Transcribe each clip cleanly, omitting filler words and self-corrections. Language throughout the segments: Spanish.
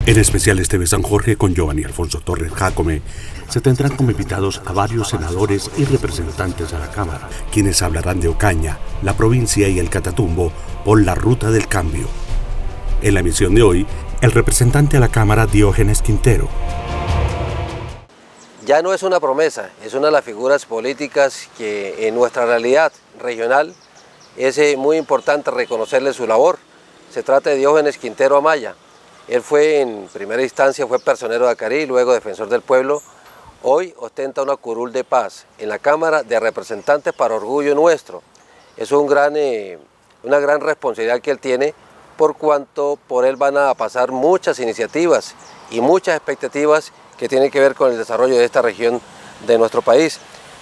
En especial este de San Jorge con Giovanni Alfonso Torres Jácome, se tendrán como invitados a varios senadores y representantes de la Cámara, quienes hablarán de Ocaña, la provincia y el Catatumbo por la ruta del cambio. En la emisión de hoy, el representante a la Cámara, Diógenes Quintero. Ya no es una promesa, es una de las figuras políticas que en nuestra realidad regional es muy importante reconocerle su labor. Se trata de Diógenes Quintero Amaya. Él fue en primera instancia personero de Acarí, luego defensor del pueblo. Hoy ostenta una curul de paz en la Cámara de Representantes para orgullo nuestro. Es una gran responsabilidad que él tiene, por cuanto por él van a pasar muchas iniciativas y muchas expectativas que tienen que ver con el desarrollo de esta región de nuestro país.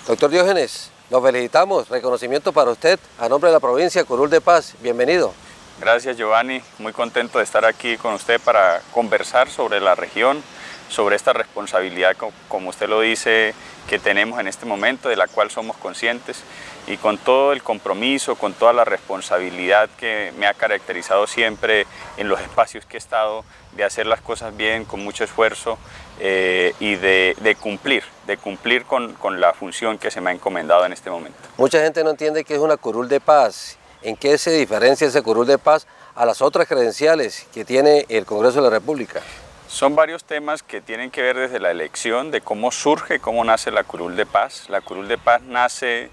Doctor Diógenes, nos felicitamos, reconocimiento para usted a nombre de la provincia, curul de paz, bienvenido. Gracias Giovanni, muy contento de estar aquí con usted para conversar sobre la región, sobre esta responsabilidad, como usted lo dice, que tenemos en este momento, de la cual somos conscientes, y con todo el compromiso, con toda la responsabilidad que me ha caracterizado siempre en los espacios que he estado, de hacer las cosas bien, con mucho esfuerzo y de cumplir con la función que se me ha encomendado en este momento. Mucha gente no entiende qué es una curul de paz. ¿En qué se diferencia ese curul de paz a las otras credenciales que tiene el Congreso de la República? Son varios temas que tienen que ver desde la elección, de cómo surge, cómo nace la curul de paz. La curul de paz nace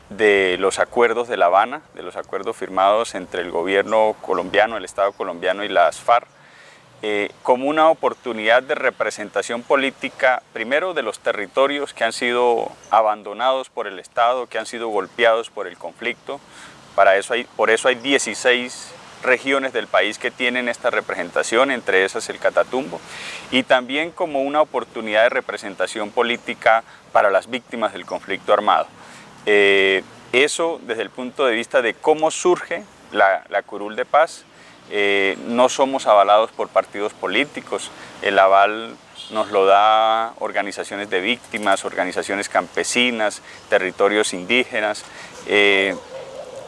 de los acuerdos de La Habana, de los acuerdos firmados entre el gobierno colombiano, el Estado colombiano y las FARC, como una oportunidad de representación política, primero de los territorios que han sido abandonados por el Estado, que han sido golpeados por el conflicto. Por eso hay 16 regiones del país que tienen esta representación, entre esas el Catatumbo, y también como una oportunidad de representación política para las víctimas del conflicto armado. Eso desde el punto de vista de cómo surge la curul de paz. No somos avalados por partidos políticos, el aval nos lo da organizaciones de víctimas, organizaciones campesinas, territorios indígenas,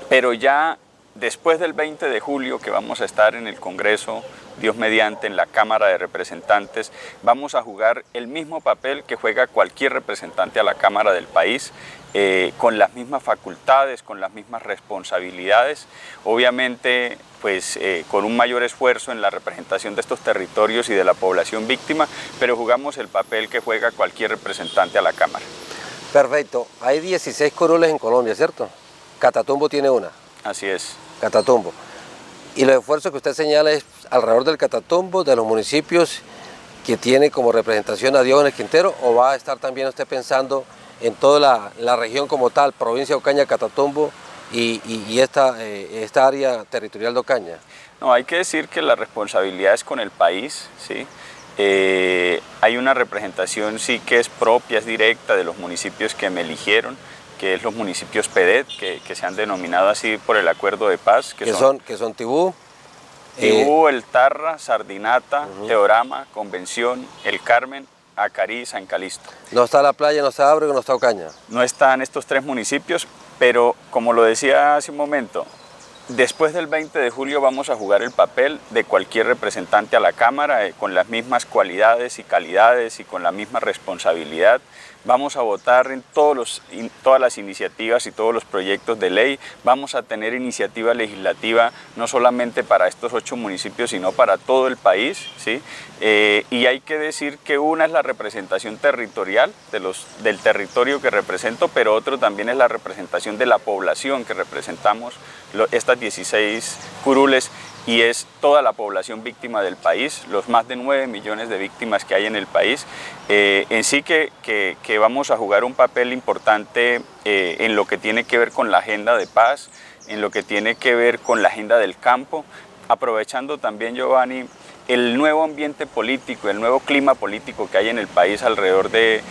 pero ya después del 20 de julio que vamos a estar en el Congreso, Dios mediante, en la Cámara de Representantes, vamos a jugar el mismo papel que juega cualquier representante a la Cámara del país, con las mismas facultades, con las mismas responsabilidades, obviamente pues con un mayor esfuerzo en la representación de estos territorios y de la población víctima, pero jugamos el papel que juega cualquier representante a la Cámara. Perfecto, hay 16 curules en Colombia, ¿cierto? Catatumbo tiene una. Así es. Catatumbo. Y los esfuerzos que usted señala es alrededor del Catatumbo, de los municipios que tiene como representación a Diógenes Quintero, o va a estar también usted pensando en toda la región como tal, provincia de Ocaña, Catatumbo y esta área territorial de Ocaña? No, hay que decir que la responsabilidad es con el país, ¿sí? Hay una representación sí que es propia, es directa de los municipios que me eligieron, que es los municipios PEDET, que se han denominado así por el acuerdo de paz. Que son Tibú. Tibú, El Tarra, Sardinata, Teorama, Convención, El Carmen, Acarí y San Calixto. No está La Playa, no está Ábrego, no está Ocaña. No están estos tres municipios, pero como lo decía hace un momento, después del 20 de julio vamos a jugar el papel de cualquier representante a la Cámara, con las mismas cualidades y calidades y con la misma responsabilidad. Vamos a votar en todas las iniciativas y todos los proyectos de ley. Vamos a tener iniciativa legislativa no solamente para estos 8 municipios, sino para todo el país, ¿sí? Y hay que decir que una es la representación territorial del territorio que represento, pero otro también es la representación de la población que representamos, estas 16 curules, y es toda la población víctima del país, los más de 9 millones de víctimas que hay en el país, en sí que vamos a jugar un papel importante en lo que tiene que ver con la agenda de paz, en lo que tiene que ver con la agenda del campo, aprovechando también, Giovanni, el nuevo ambiente político, el nuevo clima político que hay en el país alrededor de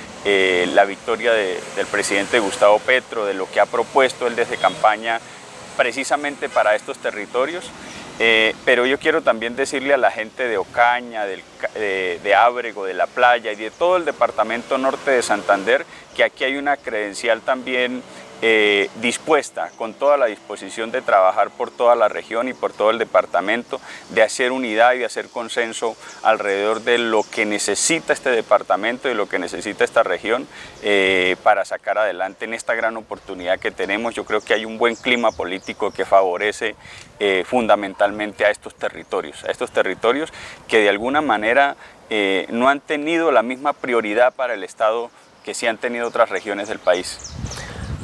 la victoria del presidente Gustavo Petro, de lo que ha propuesto él desde campaña precisamente para estos territorios. Pero yo quiero también decirle a la gente de Ocaña, de Ábrego, de La Playa y de todo el departamento norte de Santander, que aquí hay una credencial también dispuesta, con toda la disposición de trabajar por toda la región y por todo el departamento, de hacer unidad y de hacer consenso alrededor de lo que necesita este departamento y lo que necesita esta región para sacar adelante en esta gran oportunidad que tenemos. Yo creo que hay un buen clima político que favorece fundamentalmente a estos territorios que de alguna manera no han tenido la misma prioridad para el Estado que sí han tenido otras regiones del país.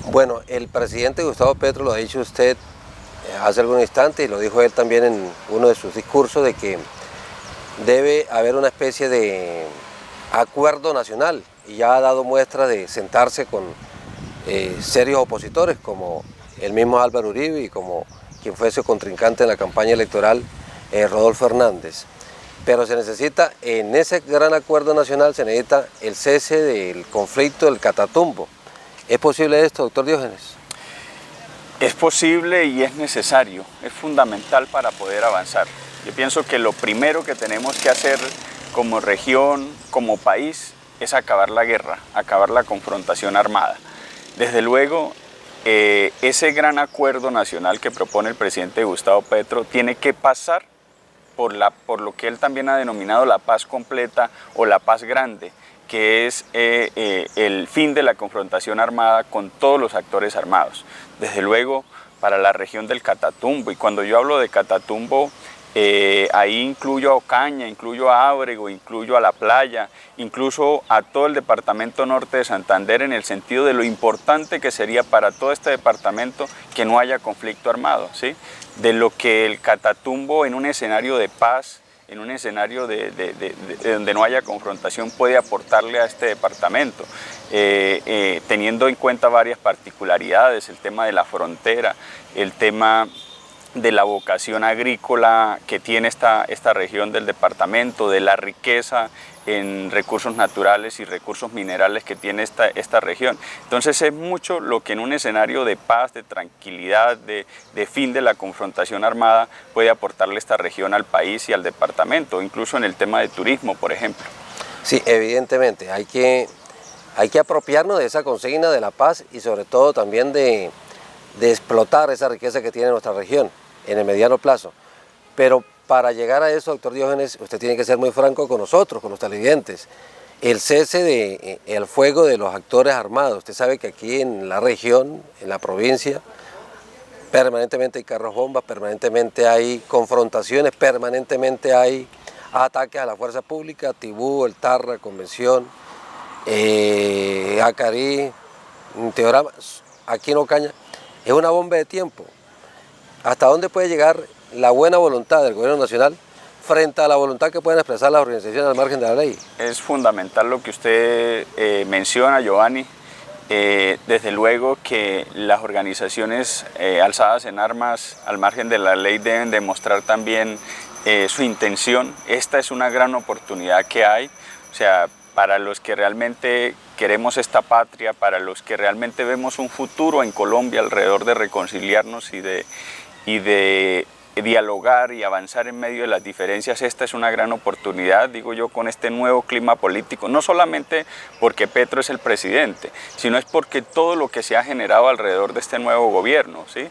Bueno, el presidente Gustavo Petro, lo ha dicho usted hace algún instante y lo dijo él también en uno de sus discursos, de que debe haber una especie de acuerdo nacional, y ya ha dado muestra de sentarse con serios opositores como el mismo Álvaro Uribe y como quien fue su contrincante en la campaña electoral, Rodolfo Hernández. Pero se necesita, en ese gran acuerdo nacional, se necesita el cese del conflicto del Catatumbo. ¿Es posible esto, doctor Diógenes? Es posible y es necesario, es fundamental para poder avanzar. Yo pienso que lo primero que tenemos que hacer como región, como país, es acabar la guerra, acabar la confrontación armada. Desde luego, ese gran acuerdo nacional que propone el presidente Gustavo Petro tiene que pasar por lo que él también ha denominado la paz completa o la paz grande, que es el fin de la confrontación armada con todos los actores armados. Desde luego, para la región del Catatumbo, y cuando yo hablo de Catatumbo, ahí incluyo a Ocaña, incluyo a Ábrego, incluyo a La Playa, incluso a todo el departamento norte de Santander, en el sentido de lo importante que sería para todo este departamento que no haya conflicto armado, ¿sí? De lo que el Catatumbo en un escenario de paz, en un escenario de donde no haya confrontación, puede aportarle a este departamento, teniendo en cuenta varias particularidades, el tema de la frontera, el tema de la vocación agrícola que tiene esta región del departamento, de la riqueza en recursos naturales y recursos minerales que tiene esta región. Entonces es mucho lo que en un escenario de paz, de tranquilidad, de fin de la confrontación armada puede aportarle esta región al país y al departamento, incluso en el tema de turismo, por ejemplo. Sí, evidentemente, hay que apropiarnos de esa consigna de la paz y sobre todo también de explotar esa riqueza que tiene nuestra región en el mediano plazo. Pero para llegar a eso, doctor Diógenes, usted tiene que ser muy franco con nosotros, con los televidentes. El cese del fuego de los actores armados. Usted sabe que aquí en la región, en la provincia, permanentemente hay carros bombas, permanentemente hay confrontaciones, permanentemente hay ataques a la fuerza pública, Tibú, El Tarra, Convención, Acarí, Teorama, aquí en Ocaña. Es una bomba de tiempo. ¿Hasta dónde puede llegar la buena voluntad del gobierno nacional frente a la voluntad que pueden expresar las organizaciones al margen de la ley? Es fundamental lo que usted menciona, Giovanni. Desde luego que las organizaciones alzadas en armas al margen de la ley deben demostrar también su intención. Esta es una gran oportunidad que hay, o sea, para los que realmente queremos esta patria, para los que realmente vemos un futuro en Colombia alrededor de reconciliarnos y de dialogar y avanzar en medio de las diferencias. Esta es una gran oportunidad, digo yo, con este nuevo clima político, no solamente porque Petro es el presidente, sino es porque todo lo que se ha generado alrededor de este nuevo gobierno, ¿sí?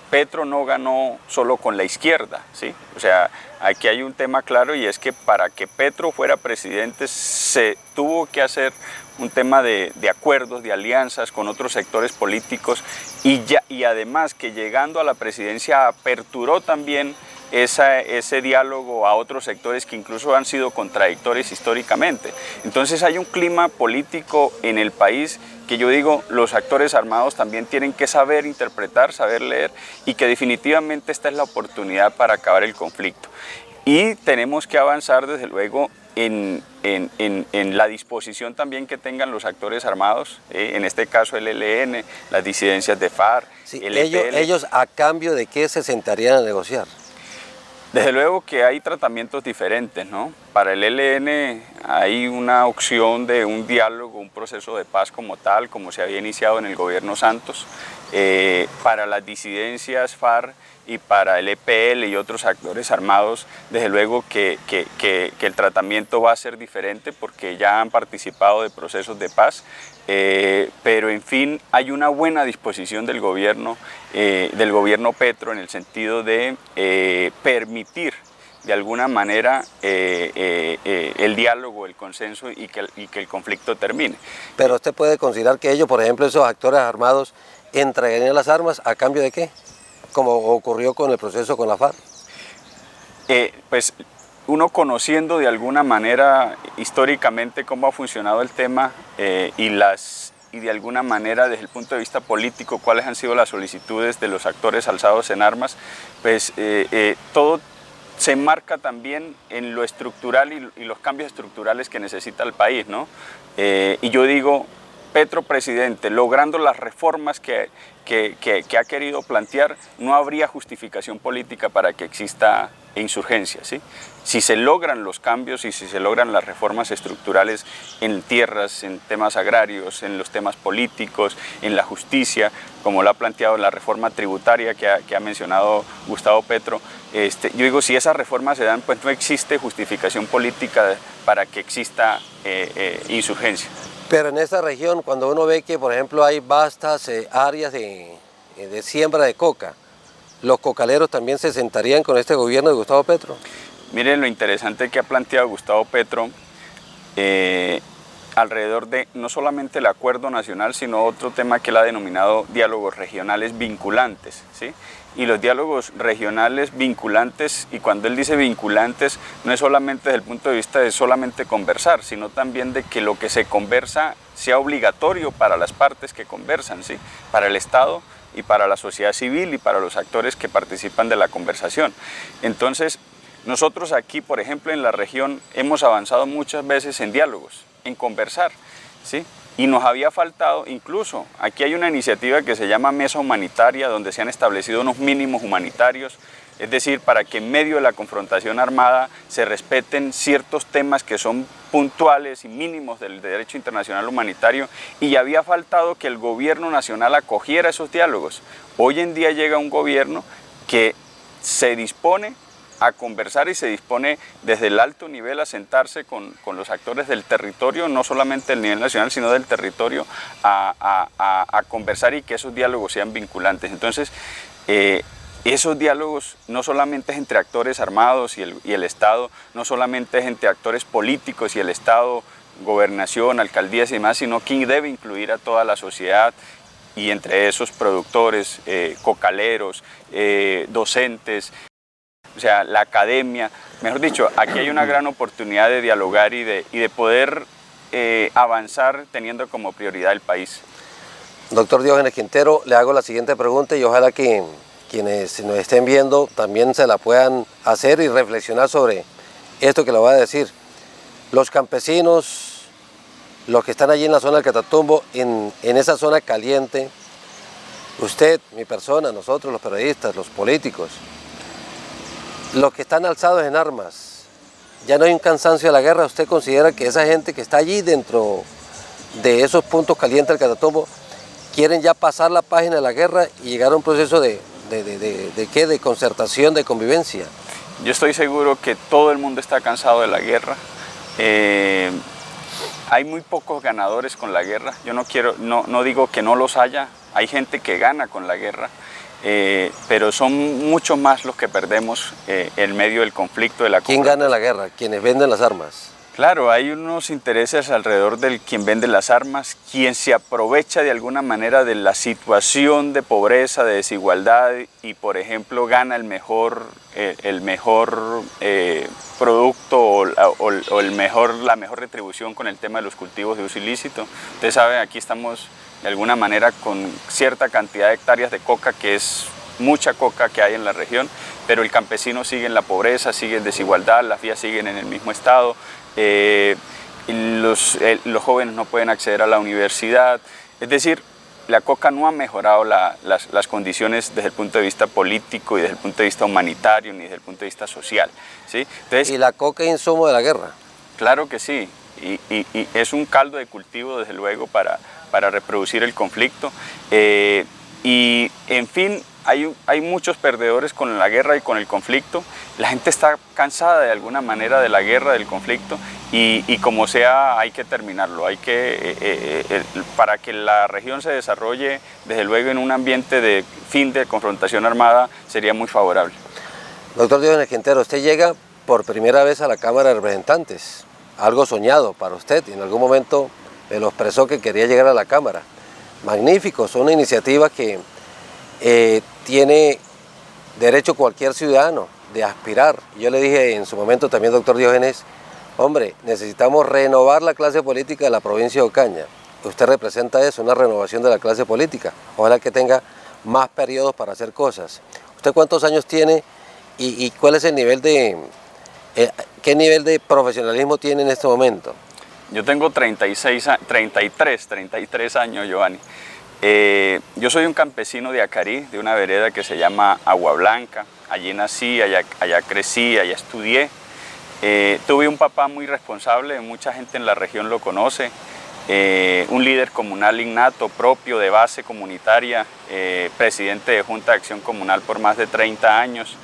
Petro no ganó solo con la izquierda, ¿sí? O sea, aquí hay un tema claro, y es que para que Petro fuera presidente se tuvo que hacer un tema de acuerdos, de alianzas con otros sectores políticos, y además que llegando a la presidencia aperturó también ese diálogo a otros sectores que incluso han sido contradictorios históricamente. Entonces hay un clima político en el país que yo digo, los actores armados también tienen que saber interpretar, saber leer, y que definitivamente esta es la oportunidad para acabar el conflicto. Y tenemos que avanzar desde luego en la disposición también que tengan los actores armados, en este caso el ELN, las disidencias de FARC, sí, el EPL. Ellos a cambio de qué se sentarían a negociar. Desde luego que hay tratamientos diferentes, ¿no? Para el ELN hay una opción de un diálogo, un proceso de paz como tal, como se había iniciado en el gobierno Santos. Para las disidencias FARC y para el EPL y otros actores armados, desde luego que el tratamiento va a ser diferente porque ya han participado de procesos de paz, pero en fin hay una buena disposición del gobierno Petro en el sentido de permitir de alguna manera el diálogo, el consenso y que el conflicto termine. Pero usted puede considerar que ellos, por ejemplo, esos actores armados, entregarían las armas a cambio de ¿qué? Como ocurrió con el proceso con la FARC. Pues uno conociendo de alguna manera históricamente cómo ha funcionado el tema y de alguna manera desde el punto de vista político cuáles han sido las solicitudes de los actores alzados en armas, pues todo se enmarca también en lo estructural y los cambios estructurales que necesita el país, ¿no? Y yo digo, Petro presidente, logrando las reformas que ha querido plantear, no habría justificación política para que exista insurgencia, ¿sí? Si se logran los cambios y si se logran las reformas estructurales en tierras, en temas agrarios, en los temas políticos, en la justicia, como lo ha planteado la reforma tributaria que ha mencionado Gustavo Petro, yo digo, si esas reformas se dan, pues no existe justificación política para que exista insurgencia. Pero en esta región, cuando uno ve que, por ejemplo, hay vastas áreas de siembra de coca, ¿los cocaleros también se sentarían con este gobierno de Gustavo Petro? Miren lo interesante que ha planteado Gustavo Petro alrededor de no solamente el acuerdo nacional, sino otro tema que él ha denominado diálogos regionales vinculantes, ¿sí? Y los diálogos regionales vinculantes, y cuando él dice vinculantes, no es solamente desde el punto de vista de solamente conversar, sino también de que lo que se conversa sea obligatorio para las partes que conversan, ¿sí? Para el Estado y para la sociedad civil y para los actores que participan de la conversación. Entonces, nosotros aquí, por ejemplo, en la región, hemos avanzado muchas veces en diálogos, en conversar, ¿sí? Y nos había faltado, incluso, aquí hay una iniciativa que se llama Mesa Humanitaria, donde se han establecido unos mínimos humanitarios, es decir, para que en medio de la confrontación armada se respeten ciertos temas que son puntuales y mínimos del derecho internacional humanitario, y había faltado que el gobierno nacional acogiera esos diálogos. Hoy en día llega un gobierno que se dispone a conversar y se dispone desde el alto nivel a sentarse con los actores del territorio, no solamente del nivel nacional, sino del territorio, a conversar y que esos diálogos sean vinculantes. Entonces, esos diálogos no solamente es entre actores armados y el Estado, no solamente es entre actores políticos y el Estado, gobernación, alcaldías y demás, sino que debe incluir a toda la sociedad, y entre esos productores, cocaleros, docentes, o sea, la academia. Mejor dicho, aquí hay una gran oportunidad de dialogar y de poder avanzar teniendo como prioridad el país. Doctor Diógenes Quintero, le hago la siguiente pregunta y ojalá que quienes nos estén viendo también se la puedan hacer y reflexionar sobre esto que le voy a decir. Los campesinos, los que están allí en la zona del Catatumbo, en esa zona caliente, usted, mi persona, nosotros, los periodistas, los políticos, los que están alzados en armas, ya no hay un cansancio de la guerra. ¿Usted considera que esa gente que está allí dentro de esos puntos calientes del Catatumbo quieren ya pasar la página de la guerra y llegar a un proceso de concertación, de convivencia? Yo estoy seguro que todo el mundo está cansado de la guerra. Hay muy pocos ganadores con la guerra. Yo no digo que no los haya. Hay gente que gana con la guerra. Pero son mucho más los que perdemos en medio del conflicto de la ¿Quién gana la guerra? ¿Quienes venden las armas? Claro, hay unos intereses alrededor del quien vende las armas, quien se aprovecha de alguna manera de la situación de pobreza, de desigualdad y, por ejemplo, gana el mejor producto o la mejor retribución con el tema de los cultivos de uso ilícito. Ustedes saben, aquí estamos de alguna manera con cierta cantidad de hectáreas de coca, que es mucha coca que hay en la región, pero el campesino sigue en la pobreza, sigue en desigualdad, las vías siguen en el mismo estado, los jóvenes no pueden acceder a la universidad. Es decir, la coca no ha mejorado las condiciones desde el punto de vista político y desde el punto de vista humanitario ni desde el punto de vista social, ¿sí? Entonces, ¿y la coca es insumo de la guerra? Claro que sí, y es un caldo de cultivo desde luego para reproducir el conflicto. Y en fin, hay muchos perdedores con la guerra y con el conflicto. La gente está cansada de alguna manera de la guerra, del conflicto, y como sea hay que terminarlo. Para que la región se desarrolle, desde luego, en un ambiente de fin de confrontación armada, sería muy favorable. Doctor Diógenes Quintero, usted llega por primera vez a la Cámara de Representantes, algo soñado para usted, y en algún momento me lo expresó que quería llegar a la Cámara. Magnífico, son una iniciativa que tiene derecho cualquier ciudadano de aspirar. Yo le dije en su momento también, doctor Diógenes, hombre, necesitamos renovar la clase política de la provincia de Ocaña. Usted representa eso, una renovación de la clase política. Ojalá que tenga más periodos para hacer cosas. ¿Usted cuántos años tiene y cuál es el nivel qué nivel de profesionalismo tiene en este momento? Yo tengo 33 años, Giovanni. Yo soy un campesino de Acarí, de una vereda que se llama Agua Blanca. Allí nací, allá crecí, allá estudié. Tuve un papá muy responsable, mucha gente en la región lo conoce. Un líder comunal innato, propio, de base comunitaria, presidente de Junta de Acción Comunal por más de 30 años,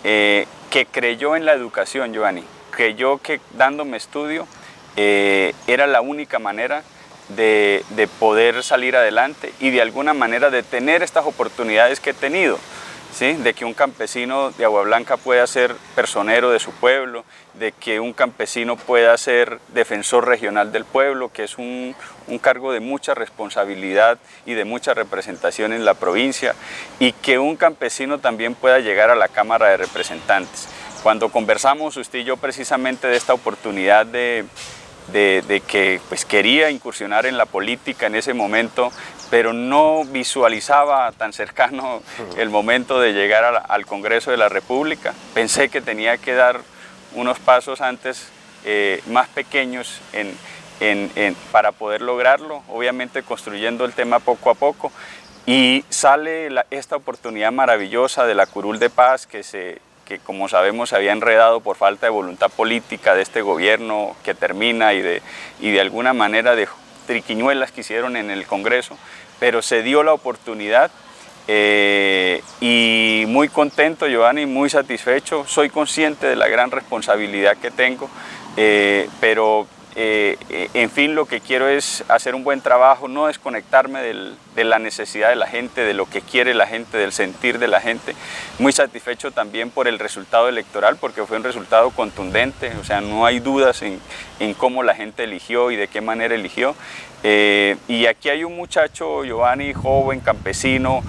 que creyó en la educación, Giovanni. Creyó que dándome estudio era la única manera de poder salir adelante y de alguna manera de tener estas oportunidades que he tenido, ¿sí? De que un campesino de Agua Blanca pueda ser personero de su pueblo, de que un campesino pueda ser defensor regional del pueblo, que es un cargo de mucha responsabilidad y de mucha representación en la provincia, y que un campesino también pueda llegar a la Cámara de Representantes. Cuando conversamos usted y yo precisamente de esta oportunidad de que pues quería incursionar en la política en ese momento, pero no visualizaba tan cercano el momento de llegar al Congreso de la República. Pensé que tenía que dar unos pasos antes más pequeños para poder lograrlo, obviamente construyendo el tema poco a poco, y sale esta oportunidad maravillosa de la Curul de Paz que como sabemos se había enredado por falta de voluntad política de este gobierno que termina y de alguna manera de triquiñuelas que hicieron en el Congreso, pero se dio la oportunidad y muy contento, Giovanni, muy satisfecho. Soy consciente de la gran responsabilidad que tengo, pero en fin, lo que quiero es hacer un buen trabajo, no desconectarme de la necesidad de la gente, de lo que quiere la gente, del sentir de la gente. Muy satisfecho también por el resultado electoral, porque fue un resultado contundente, o sea, no hay dudas en cómo la gente eligió y de qué manera eligió. Y aquí hay un muchacho, Giovanni, joven, campesino,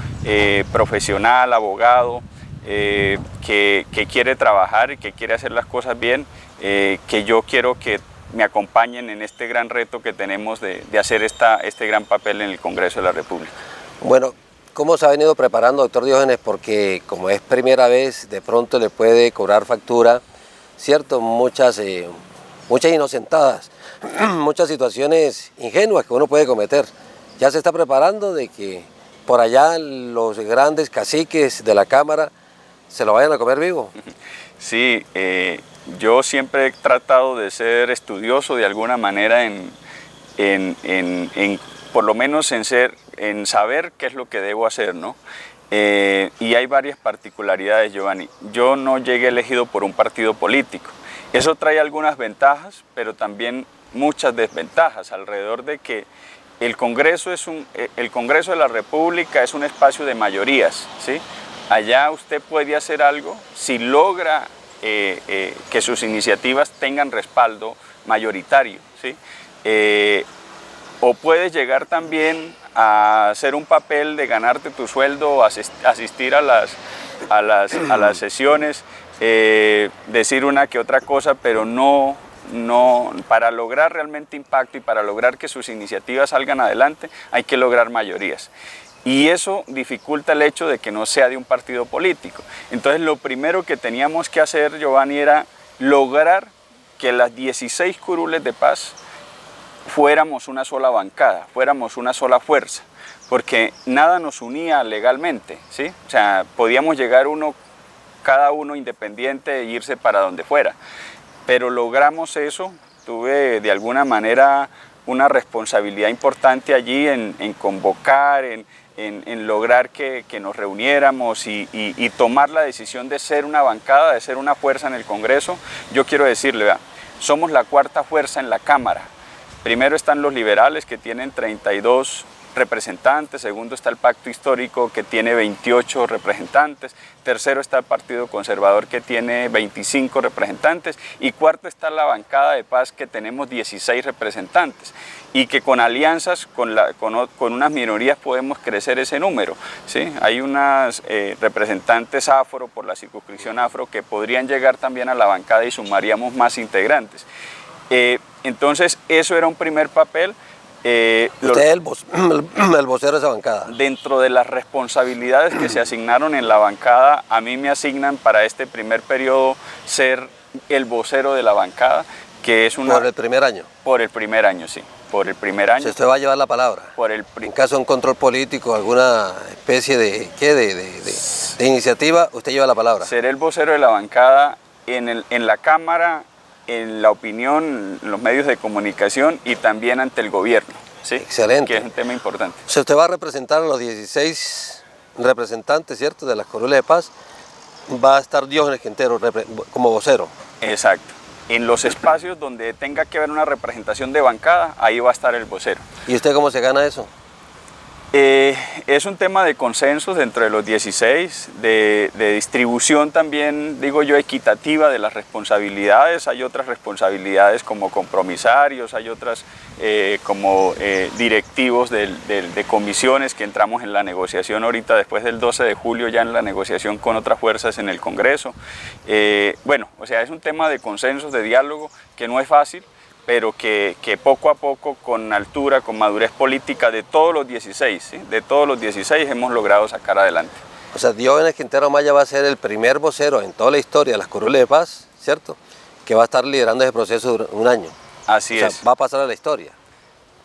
profesional, abogado, que quiere trabajar y que quiere hacer las cosas bien, que yo quiero que me acompañen en este gran reto que tenemos de hacer este gran papel en el Congreso de la República. Bueno, ¿cómo se ha venido preparando, doctor Diógenes? Porque como es primera vez, de pronto le puede cobrar factura, ¿cierto? Muchas inocentadas, muchas situaciones ingenuas que uno puede cometer. Ya se está preparando de que por allá los grandes caciques de la Cámara se lo vayan a comer vivo. Sí, yo siempre he tratado de ser estudioso de alguna manera por lo menos en saber qué es lo que debo hacer, ¿no? Y hay varias particularidades, Giovanni. Yo no llegué elegido por un partido político. Eso trae algunas ventajas, pero también muchas desventajas alrededor de que el Congreso de la República es un espacio de mayorías, ¿sí? Allá usted puede hacer algo si logra que sus iniciativas tengan respaldo mayoritario, ¿sí? O puedes llegar también a hacer un papel de ganarte tu sueldo, asistir a las sesiones, decir una que otra cosa, pero no para lograr realmente impacto y para lograr que sus iniciativas salgan adelante hay que lograr mayorías. Y eso dificulta el hecho de que no sea de un partido político. Entonces lo primero que teníamos que hacer, Giovanni, era lograr que las 16 curules de paz fuéramos una sola bancada, fuéramos una sola fuerza, porque nada nos unía legalmente, ¿sí? O sea, podíamos llegar cada uno independiente e irse para donde fuera, pero logramos eso. Tuve de alguna manera una responsabilidad importante allí en convocar, en lograr que nos reuniéramos y tomar la decisión de ser una bancada, de ser una fuerza en el Congreso. Yo quiero decirle, vea, somos la cuarta fuerza en la Cámara. Primero están los liberales, que tienen 32 representantes. Segundo está el Pacto Histórico, que tiene 28 representantes. Tercero está el Partido Conservador, que tiene 25 representantes. Y cuarto está la bancada de paz, que tenemos 16 representantes. Y que con alianzas, con unas minorías podemos crecer ese número, ¿sí? Hay unas representantes afro, por la circunscripción afro, que podrían llegar también a la bancada y sumaríamos más integrantes. Entonces, eso era un primer papel. Usted es el vocero de esa bancada. Dentro de las responsabilidades que se asignaron en la bancada, a mí me asignan para este primer periodo ser el vocero de la bancada, que es una... ¿Por el primer año? Por el primer año, sí. Por el primer año. Si usted va a llevar la palabra. En caso de un control político, alguna especie de iniciativa, usted lleva la palabra. Seré el vocero de la bancada en la Cámara, en la opinión, en los medios de comunicación y también ante el gobierno, ¿sí? Excelente. Que es un tema importante. Si usted va a representar a los 16 representantes, ¿cierto?, de las curules de paz, va a estar Diógenes Quintero como vocero. Exacto. En los espacios donde tenga que haber una representación de bancada, ahí va a estar el vocero. ¿Y usted cómo se gana eso? Es un tema de consensos dentro de los 16, de distribución también, digo yo, equitativa de las responsabilidades. Hay otras responsabilidades como compromisarios, hay otras como directivos de comisiones que entramos en la negociación ahorita después del 12 de julio, ya en la negociación con otras fuerzas en el Congreso. Bueno, o sea, es un tema de consensos, de diálogo, que no es fácil, pero que poco a poco, con altura, con madurez política de todos los 16, ¿sí? De todos los 16 hemos logrado sacar adelante. O sea, Diógenes Quintero Amaya va a ser el primer vocero en toda la historia de las curules de paz, ¿cierto?, que va a estar liderando ese proceso durante un año. Así es. O sea, va a pasar a la historia.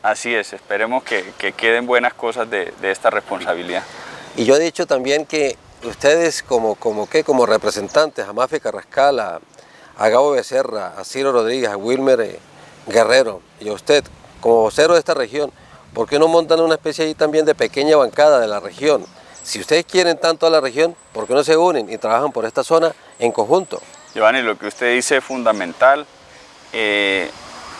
Así es, esperemos que queden buenas cosas de esta responsabilidad. Y yo he dicho también que ustedes como representantes, a Mafe Carrascal, a Gabo Becerra, a Ciro Rodríguez, a Wilmer Guerrero y a usted, como vocero de esta región, ¿por qué no montan una especie ahí también de pequeña bancada de la región? Si ustedes quieren tanto a la región, ¿por qué no se unen y trabajan por esta zona en conjunto? Giovanni, lo que usted dice es fundamental,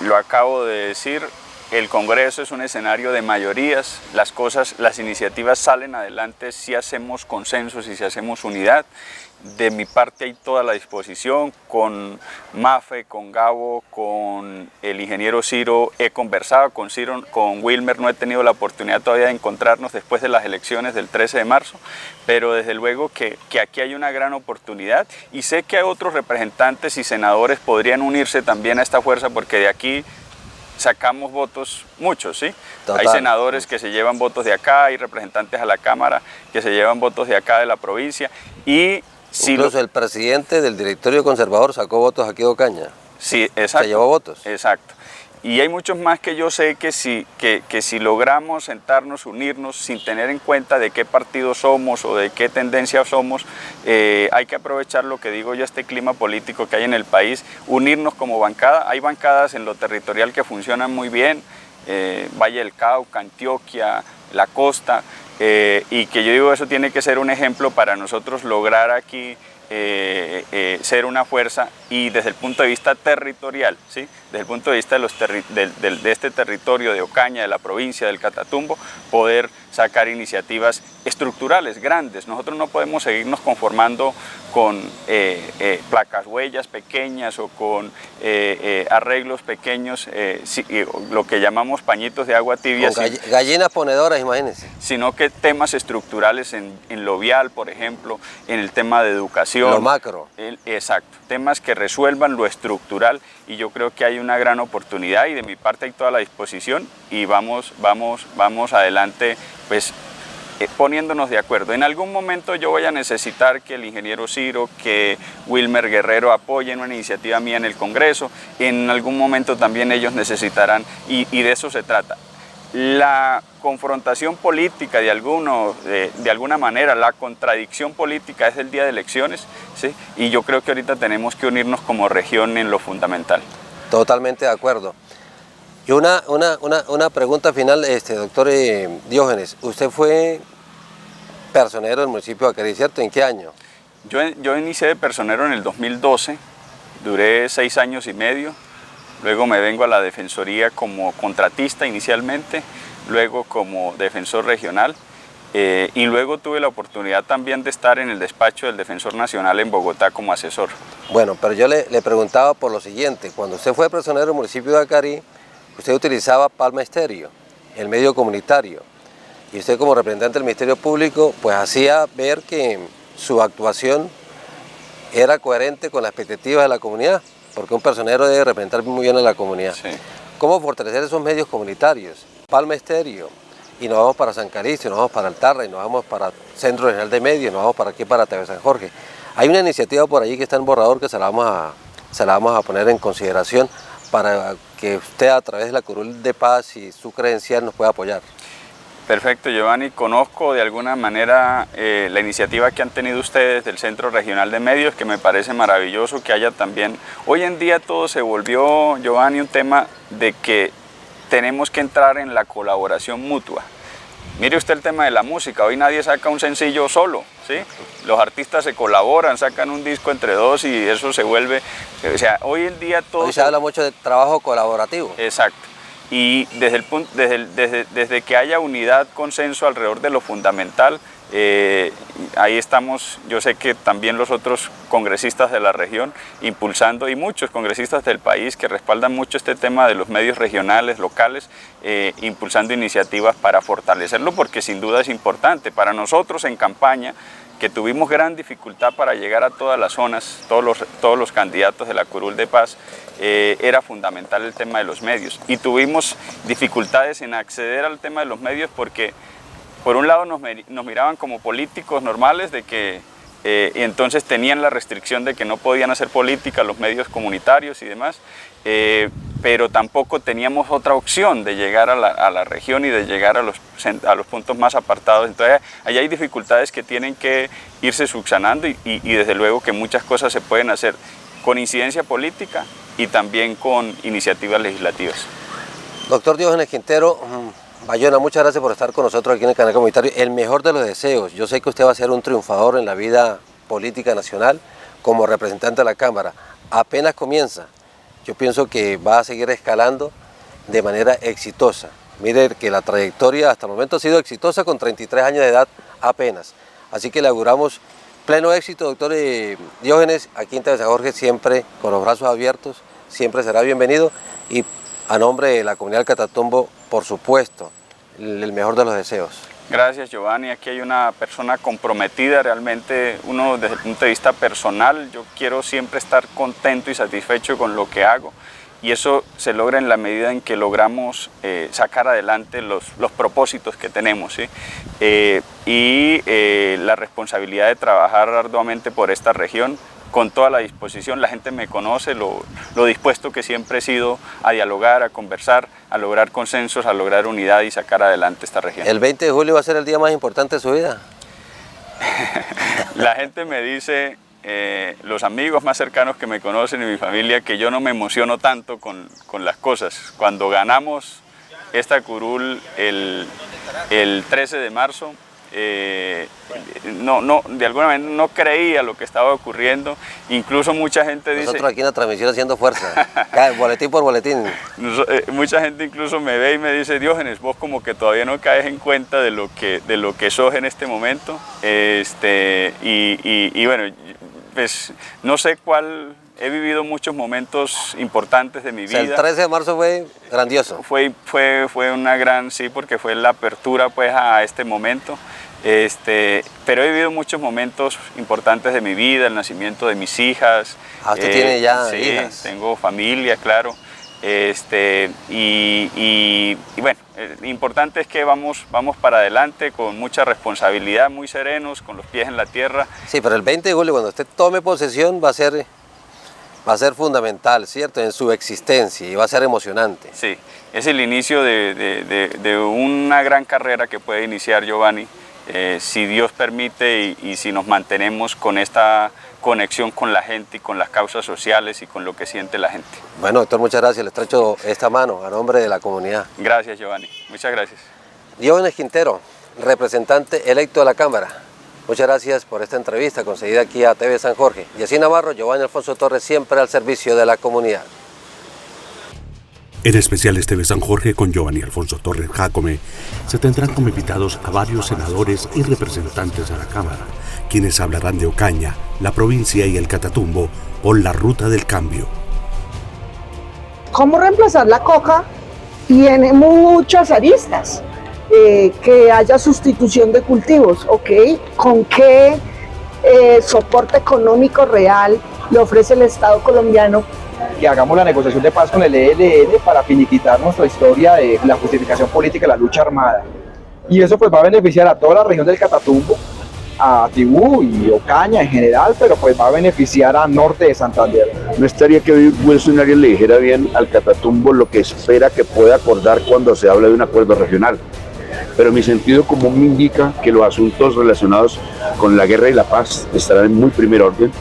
lo acabo de decir, el Congreso es un escenario de mayorías, las iniciativas salen adelante si hacemos consensos y si hacemos unidad. De mi parte hay toda la disposición, con Mafe, con Gabo, con el ingeniero Ciro, he conversado con Ciro, con Wilmer no he tenido la oportunidad todavía de encontrarnos después de las elecciones del 13 de marzo, pero desde luego que aquí hay una gran oportunidad y sé que otros representantes y senadores podrían unirse también a esta fuerza, porque de aquí sacamos votos muchos, ¿sí? Total. Hay senadores que se llevan votos de acá, hay representantes a la Cámara que se llevan votos de acá de la provincia y... Incluso el presidente del directorio conservador sacó votos aquí de Ocaña. Sí, exacto. Se llevó votos. Exacto. Y hay muchos más que yo sé que si logramos sentarnos, unirnos, sin tener en cuenta de qué partido somos o de qué tendencia somos, hay que aprovechar lo que digo yo, este clima político que hay en el país, unirnos como bancada. Hay bancadas en lo territorial que funcionan muy bien, Valle del Cauca, Antioquia, la costa, y que yo digo eso tiene que ser un ejemplo para nosotros lograr aquí ser una fuerza y desde el punto de vista territorial, ¿sí? Desde el punto de vista de este territorio de Ocaña, de la provincia del Catatumbo, poder sacar iniciativas estructurales, grandes. Nosotros no podemos seguirnos conformando con placas huellas pequeñas o con arreglos pequeños, lo que llamamos pañitos de agua tibia. Con gallinas ponedoras, imagínense. Sino que temas estructurales en lo vial, por ejemplo, en el tema de educación. Lo macro. Exacto, temas que resuelvan lo estructural y yo creo que hay una gran oportunidad y de mi parte hay toda la disposición y vamos adelante, pues poniéndonos de acuerdo. En algún momento yo voy a necesitar que el ingeniero Ciro, que Wilmer Guerrero apoyen una iniciativa mía en el Congreso, en algún momento también ellos necesitarán y de eso se trata. La confrontación política de alguna manera, la contradicción política es el día de elecciones, ¿sí? Y yo creo que ahorita tenemos que unirnos como región en lo fundamental. Totalmente de acuerdo. Y una pregunta final, doctor Diógenes. Usted fue personero del municipio de Acarí, ¿cierto? ¿En qué año? Yo inicié de personero en el 2012, duré 6 años y medio, luego me vengo a la Defensoría como contratista inicialmente, luego como defensor regional y luego tuve la oportunidad también de estar en el despacho del Defensor Nacional en Bogotá como asesor. Bueno, pero yo le preguntaba por lo siguiente, cuando usted fue personero del municipio de Acarí, usted utilizaba Palma Estéreo, el medio comunitario, y usted como representante del Ministerio Público, pues hacía ver que su actuación era coherente con las expectativas de la comunidad, porque un personero debe representar muy bien a la comunidad. Sí. ¿Cómo fortalecer esos medios comunitarios? Palma Estéreo, y nos vamos para San Calixto, nos vamos para Altarra, y nos vamos para Centro Regional de Medios, nos vamos para aquí para TV San Jorge. Hay una iniciativa por allí que está en borrador que se la vamos a poner en consideración para que usted a través de la Curul de Paz y su credencial nos pueda apoyar. Perfecto, Giovanni. Conozco de alguna manera la iniciativa que han tenido ustedes del Centro Regional de Medios, que me parece maravilloso que haya también. Hoy en día todo se volvió, Giovanni, un tema de que tenemos que entrar en la colaboración mutua. Mire usted el tema de la música, hoy nadie saca un sencillo solo, ¿sí? Los artistas se colaboran, sacan un disco entre dos y eso se vuelve, o sea, hoy en día todo... Hoy se habla mucho de trabajo colaborativo. Exacto. Y desde que haya unidad, consenso alrededor de lo fundamental, ahí estamos, yo sé que también los otros congresistas de la región impulsando, y muchos congresistas del país que respaldan mucho este tema de los medios regionales, locales, impulsando iniciativas para fortalecerlo, porque sin duda es importante. Para nosotros en campaña, que tuvimos gran dificultad para llegar a todas las zonas, todos los candidatos de la Curul de Paz, era fundamental el tema de los medios. Y tuvimos dificultades en acceder al tema de los medios porque, por un lado, nos miraban como políticos normales, de que y entonces tenían la restricción de que no podían hacer política los medios comunitarios y demás, pero tampoco teníamos otra opción de llegar a la región y de llegar a los puntos más apartados. Entonces ahí hay dificultades que tienen que irse subsanando y desde luego que muchas cosas se pueden hacer con incidencia política y también con iniciativas legislativas. Doctor Diógenes Quintero, Bayona, muchas gracias por estar con nosotros aquí en el canal comunitario. El mejor de los deseos. Yo sé que usted va a ser un triunfador en la vida política nacional como representante de la Cámara. Apenas comienza. Yo pienso que va a seguir escalando de manera exitosa. Mire que la trayectoria hasta el momento ha sido exitosa con 33 años de edad apenas. Así que le auguramos pleno éxito, doctor Diógenes. Aquí en TV San Jorge siempre con los brazos abiertos, siempre será bienvenido. Y a nombre de la comunidad del Catatumbo, por supuesto, el mejor de los deseos. Gracias, Giovanni. Aquí hay una persona comprometida, realmente uno desde el punto de vista personal. Yo quiero siempre estar contento y satisfecho con lo que hago y eso se logra en la medida en que logramos sacar adelante los propósitos que tenemos, ¿sí? La responsabilidad de trabajar arduamente por esta región con toda la disposición. La gente me conoce, lo dispuesto que siempre he sido a dialogar, a conversar, a lograr consensos, a lograr unidad y sacar adelante esta región. ¿El 20 de julio va a ser el día más importante de su vida? La gente me dice, los amigos más cercanos que me conocen y mi familia, que yo no me emociono tanto con las cosas. Cuando ganamos esta curul el 13 de marzo, de alguna manera no creía lo que estaba ocurriendo, incluso mucha gente dice... Nosotros aquí en la transmisión haciendo fuerza, boletín por boletín. Mucha gente incluso me ve y me dice, Diógenes, vos como que todavía no caes en cuenta de lo que sos en este momento, y bueno, pues no sé cuál... He vivido muchos momentos importantes de mi vida. O sea, el 13 de marzo fue grandioso. Fue una gran, sí, porque fue la apertura pues a este momento. Pero he vivido muchos momentos importantes de mi vida, el nacimiento de mis hijas. Ah, usted tiene ya sí, hijas. Tengo familia, claro. Y bueno, lo importante es que vamos para adelante con mucha responsabilidad, muy serenos, con los pies en la tierra. Sí, pero el 20 de julio, cuando usted tome posesión, va a ser fundamental, ¿cierto?, en su existencia y va a ser emocionante. Sí, es el inicio de una gran carrera que puede iniciar Giovanni, si Dios permite y si nos mantenemos con esta conexión con la gente y con las causas sociales y con lo que siente la gente. Bueno, doctor, muchas gracias. Le estrecho esta mano a nombre de la comunidad. Gracias, Giovanni. Muchas gracias. Diógenes Quintero, representante electo de la Cámara. Muchas gracias por esta entrevista concedida aquí a TV San Jorge. Yacine Navarro, Giovanni Alfonso Torres, siempre al servicio de la comunidad. En especial TV San Jorge con Giovanni Alfonso Torres Jácome se tendrán como invitados a varios senadores y representantes a la Cámara, quienes hablarán de Ocaña, la provincia y el Catatumbo por la ruta del cambio. ¿Cómo reemplazar la coca? Tiene muchas aristas. Que haya sustitución de cultivos, ¿ok? ¿Con qué soporte económico real le ofrece el Estado colombiano? Que hagamos la negociación de paz con el ELN para finiquitar nuestra historia de la justificación política de la lucha armada. Y eso pues va a beneficiar a toda la región del Catatumbo, a Tibú y Ocaña en general, pero pues va a beneficiar a norte de Santander. No estaría que Wilson Arias le dijera bien al Catatumbo lo que espera que pueda acordar cuando se habla de un acuerdo regional. Pero mi sentido común me indica que los asuntos relacionados con la guerra y la paz estarán en muy primer orden